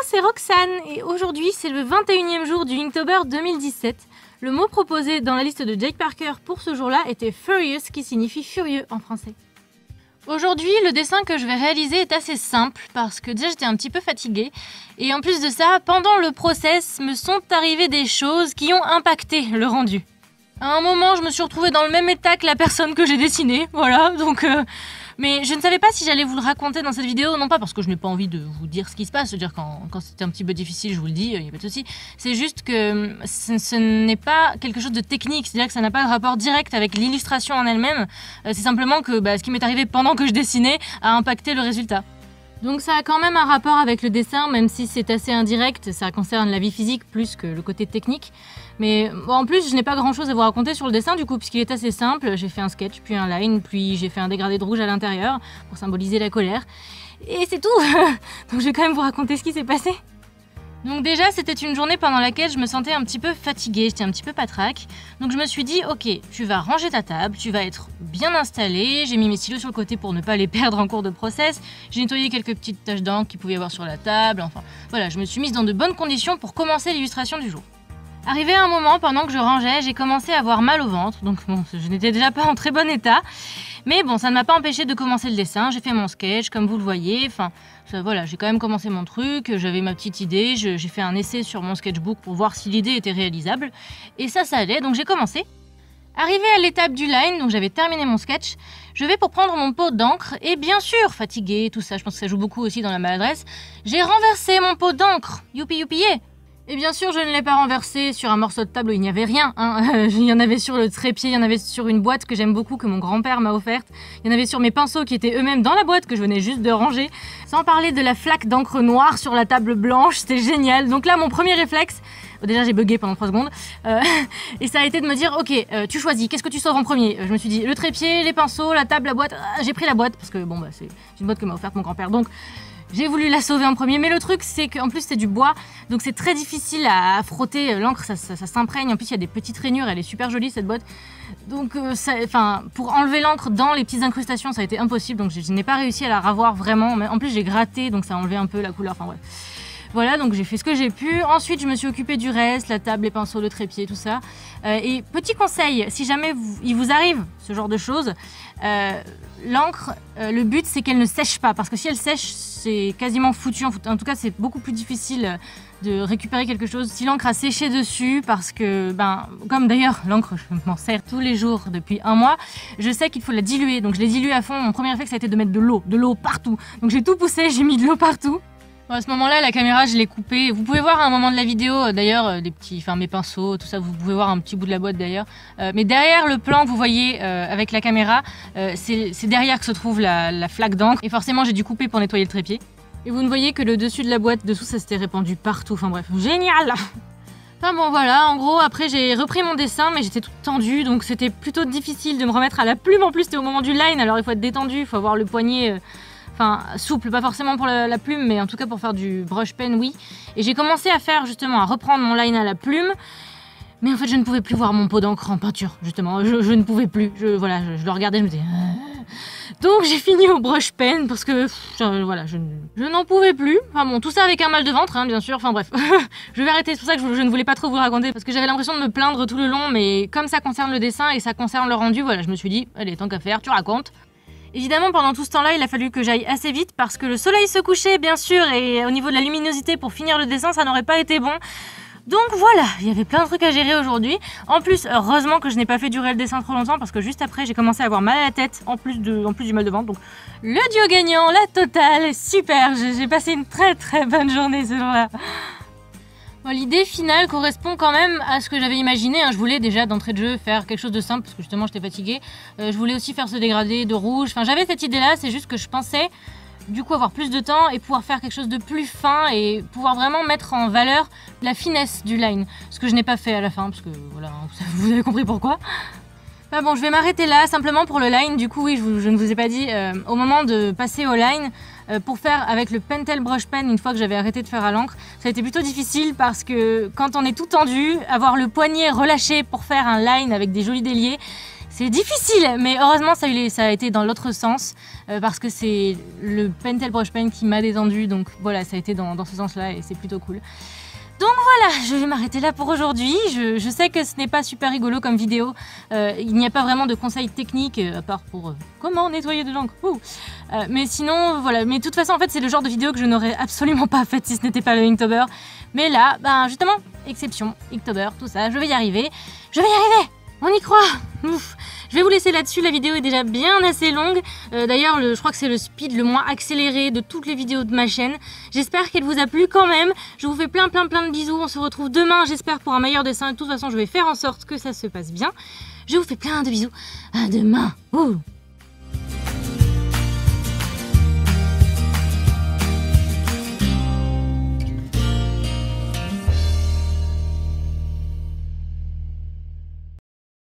c'est Roxane et aujourd'hui c'est le 21e jour du Inktober 2017. Le mot proposé dans la liste de Jake Parker pour ce jour-là était Furious, qui signifie furieux en français. Aujourd'hui, le dessin que je vais réaliser est assez simple parce que déjà j'étais un petit peu fatiguée et en plus de ça, pendant le process, me sont arrivées des choses qui ont impacté le rendu. À un moment, je me suis retrouvée dans le même état que la personne que j'ai dessinée, voilà, donc... Mais je ne savais pas si j'allais vous le raconter dans cette vidéo, non pas parce que je n'ai pas envie de vous dire ce qui se passe, c'est-à-dire quand c'était un petit peu difficile, je vous le dis, il n'y a pas de souci. C'est juste que ce n'est pas quelque chose de technique, c'est-à-dire que ça n'a pas de rapport direct avec l'illustration en elle-même. C'est simplement que ce qui m'est arrivé pendant que je dessinais a impacté le résultat. Donc ça a quand même un rapport avec le dessin, même si c'est assez indirect, ça concerne la vie physique plus que le côté technique. Mais en plus, je n'ai pas grand chose à vous raconter sur le dessin du coup, puisqu'il est assez simple. J'ai fait un sketch, puis un line, puis j'ai fait un dégradé de rouge à l'intérieur pour symboliser la colère. Et c'est tout. Donc je vais quand même vous raconter ce qui s'est passé. Donc déjà, c'était une journée pendant laquelle je me sentais un petit peu fatiguée, j'étais un petit peu patraque. Donc je me suis dit, ok, tu vas ranger ta table, tu vas être bien installée. J'ai mis mes stylos sur le côté pour ne pas les perdre en cours de process. J'ai nettoyé quelques petites taches d'encre qu'il pouvait y avoir sur la table. Enfin, voilà, je me suis mise dans de bonnes conditions pour commencer l'illustration du jour. Arrivé à un moment, pendant que je rangeais, j'ai commencé à avoir mal au ventre. Donc bon, je n'étais déjà pas en très bon état. Mais bon, ça ne m'a pas empêché de commencer le dessin. J'ai fait mon sketch, comme vous le voyez. Enfin, voilà, j'ai quand même commencé mon truc. J'avais ma petite idée. J'ai fait un essai sur mon sketchbook pour voir si l'idée était réalisable. Et ça allait, donc j'ai commencé. Arrivé à l'étape du line, donc j'avais terminé mon sketch, je vais pour prendre mon pot d'encre. Et bien sûr, fatiguée, tout ça, je pense que ça joue beaucoup aussi dans la maladresse, j'ai renversé mon pot d'encre. Youpi youpi yeah. Et bien sûr, je ne l'ai pas renversé sur un morceau de table où il n'y avait rien. Il y en avait sur le trépied, il y en avait sur une boîte que j'aime beaucoup, que mon grand-père m'a offerte. Il y en avait sur mes pinceaux qui étaient eux-mêmes dans la boîte que je venais juste de ranger. Sans parler de la flaque d'encre noire sur la table blanche, c'était génial. Donc là, mon premier réflexe, déjà j'ai bugué pendant 3 secondes, et ça a été de me dire, ok, tu choisis, qu'est-ce que tu sauves en premier? Je me suis dit, le trépied, les pinceaux, la table, la boîte. J'ai pris la boîte, parce que bon, c'est une boîte que m'a offerte mon grand-père. Donc, j'ai voulu la sauver en premier, mais le truc c'est qu'en plus c'est du bois, donc c'est très difficile à frotter, l'encre ça s'imprègne, en plus il y a des petites rainures, elle est super jolie cette boîte. Donc pour enlever l'encre dans les petites incrustations ça a été impossible, donc je n'ai pas réussi à la ravoir vraiment, mais en plus j'ai gratté donc ça a enlevé un peu la couleur, enfin bref. Voilà, donc j'ai fait ce que j'ai pu. Ensuite, je me suis occupée du reste, la table, les pinceaux, le trépied, tout ça. Et petit conseil, si jamais il vous arrive ce genre de choses, l'encre, le but c'est qu'elle ne sèche pas, parce que si elle sèche, c'est quasiment foutu. En tout cas, c'est beaucoup plus difficile de récupérer quelque chose si l'encre a séché dessus, parce que, comme d'ailleurs l'encre, je m'en sers tous les jours depuis 1 mois, je sais qu'il faut la diluer. Donc je l'ai diluée à fond. Mon premier réflexe, ça a été de mettre de l'eau partout. Donc j'ai tout poussé, j'ai mis de l'eau partout. Bon, à ce moment-là, la caméra, je l'ai coupée. Vous pouvez voir à un moment de la vidéo, d'ailleurs, mes pinceaux, tout ça, vous pouvez voir un petit bout de la boîte d'ailleurs. Mais derrière le plan que vous voyez avec la caméra, c'est derrière que se trouve la flaque d'encre. Et forcément, j'ai dû couper pour nettoyer le trépied. Et vous ne voyez que le dessus de la boîte, dessous, ça s'était répandu partout. Enfin bref, génial! Enfin bon, voilà, en gros, après, j'ai repris mon dessin, mais j'étais toute tendue, donc c'était plutôt difficile de me remettre à la plume. En plus, c'était au moment du line, alors il faut être détendu, il faut avoir le poignet... souple, pas forcément pour la plume, mais en tout cas pour faire du brush pen, oui. Et j'ai commencé à reprendre mon line à la plume. Mais en fait, je ne pouvais plus voir mon pot d'encre en peinture, justement. Je ne pouvais plus. Je le regardais, je me disais... Donc j'ai fini au brush pen parce que je n'en pouvais plus. Enfin bon, tout ça avec un mal de ventre, bien sûr. Enfin bref, je vais arrêter. C'est pour ça que je ne voulais pas trop vous le raconter, parce que j'avais l'impression de me plaindre tout le long. Mais comme ça concerne le dessin et ça concerne le rendu, voilà, je me suis dit, allez, tant qu'à faire, tu racontes. Évidemment, pendant tout ce temps-là, il a fallu que j'aille assez vite parce que le soleil se couchait, bien sûr, et au niveau de la luminosité, pour finir le dessin, ça n'aurait pas été bon. Donc voilà, il y avait plein de trucs à gérer aujourd'hui. En plus, heureusement que je n'ai pas fait durer le dessin trop longtemps parce que juste après, j'ai commencé à avoir mal à la tête, en plus du mal de ventre. Donc le duo gagnant, la totale, super, j'ai passé une très très bonne journée ce jour-là. Bon, l'idée finale correspond quand même à ce que j'avais imaginé. Je voulais déjà d'entrée de jeu faire quelque chose de simple parce que justement j'étais fatiguée. Je voulais aussi faire ce dégradé de rouge. Enfin, j'avais cette idée-là, c'est juste que je pensais du coup avoir plus de temps et pouvoir faire quelque chose de plus fin et pouvoir vraiment mettre en valeur la finesse du line. Ce que je n'ai pas fait à la fin parce que voilà, vous avez compris pourquoi. Enfin bon, je vais m'arrêter là simplement pour le line. Du coup, oui, je ne vous ai pas dit, au moment de passer au line, pour faire avec le Pentel Brush Pen, une fois que j'avais arrêté de faire à l'encre, ça a été plutôt difficile parce que quand on est tout tendu, avoir le poignet relâché pour faire un line avec des jolis déliés, C'est difficile, mais heureusement ça a été dans l'autre sens parce que c'est le Pentel Brush Pen qui m'a détendu, donc voilà, ça a été dans ce sens-là et c'est plutôt cool. Donc voilà, je vais m'arrêter là pour aujourd'hui. Je sais que ce n'est pas super rigolo comme vidéo. Il n'y a pas vraiment de conseils techniques, à part pour comment nettoyer de l'encre. Mais sinon, voilà. Mais de toute façon, en fait, c'est le genre de vidéo que je n'aurais absolument pas faite si ce n'était pas le Inktober. Mais là, ben justement, exception, Inktober, tout ça, je vais y arriver. Je vais y arriver. On y croit. Ouf. Je vais vous laisser là-dessus, la vidéo est déjà bien assez longue. D'ailleurs, je crois que c'est le speed le moins accéléré de toutes les vidéos de ma chaîne. J'espère qu'elle vous a plu quand même. Je vous fais plein de bisous. On se retrouve demain, j'espère, pour un meilleur dessin. De toute façon, je vais faire en sorte que ça se passe bien. Je vous fais plein de bisous. À demain. Ouh.